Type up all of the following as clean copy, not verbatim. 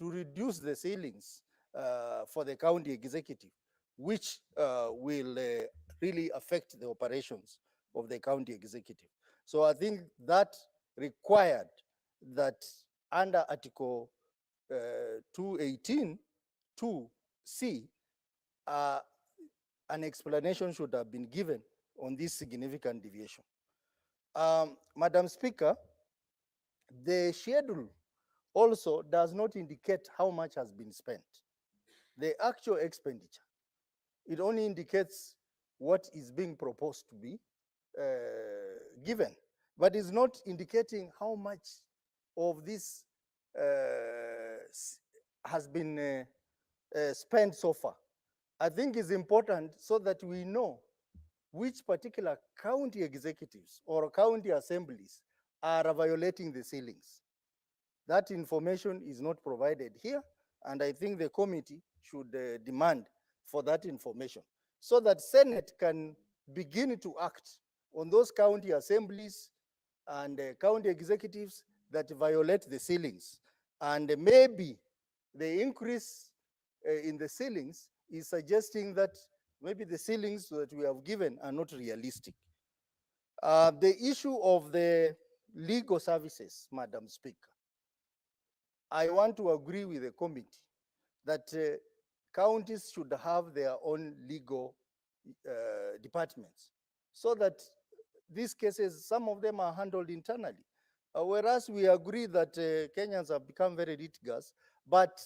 to reduce the ceilings for the county executive, which will really affect the operations of the county executive. So I think that required that under Article 218 2C, an explanation should have been given on this significant deviation. Madam Speaker, the schedule also does not indicate how much has been spent. The actual expenditure, it only indicates what is being proposed to be given, but is not indicating how much of this has been spent so far. I think it's important so that we know which particular county executives or county assemblies are violating the ceilings. That information is not provided here, and I think the committee should demand for that information so that Senate can begin to act on those county assemblies and county executives that violate the ceilings. And maybe the increase in the ceilings is suggesting that maybe the ceilings that we have given are not realistic. The issue of the legal services, Madam Speaker, I want to agree with the committee that counties should have their own legal departments so that these cases, some of them are handled internally. Whereas we agree that Kenyans have become very litigious, but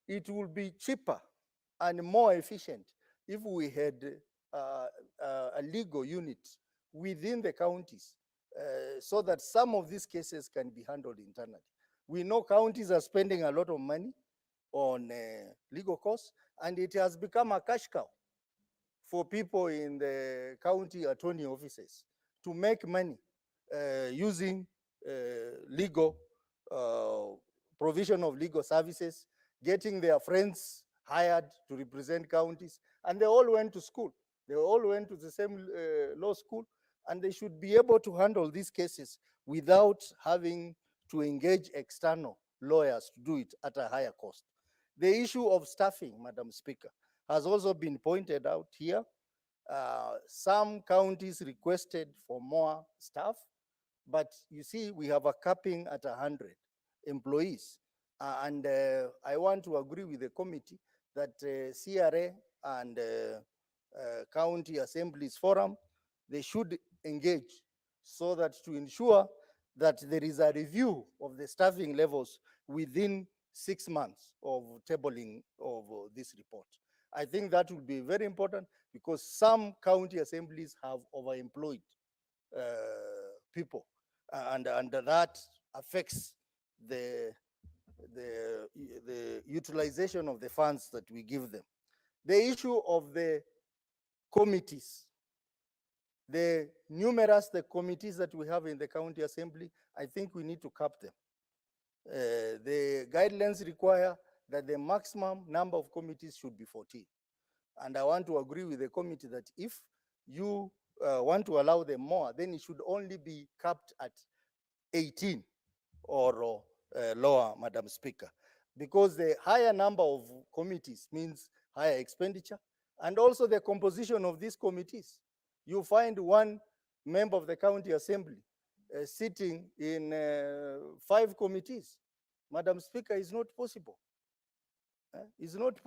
it will be cheaper and more efficient if we had a legal unit within the counties so that some of these cases can be handled internally. We know counties are spending a lot of money on legal costs, and it has become a cash cow for people in the county attorney offices to make money using legal provision of legal services, getting their friends hired to represent counties, and they all went to school. They all went to the same law school, and they should be able to handle these cases without having to engage external lawyers to do it at a higher cost. The issue of staffing, Madam Speaker, has also been pointed out here. Some counties requested for more staff, but you see, we have a capping at 100 employees. And I want to agree with the committee that CRA and county assemblies forum, they should engage so that to ensure that there is a review of the staffing levels within 6 months of tabling of this report. I think that will be very important because some county assemblies have overemployed people, and that affects the utilization of the funds that we give them. The issue of the committees, the numerous committees that we have in the county assembly, I think we need to cap them. The guidelines require that the maximum number of committees should be 14. And I want to agree with the committee that if you want to allow them more, then it should only be capped at 18 or lower, Madam Speaker, because the higher number of committees means higher expenditure, and also the composition of these committees. You find one member of the county assembly sitting in 5 committees. Madam Speaker, is not possible. It's not possible.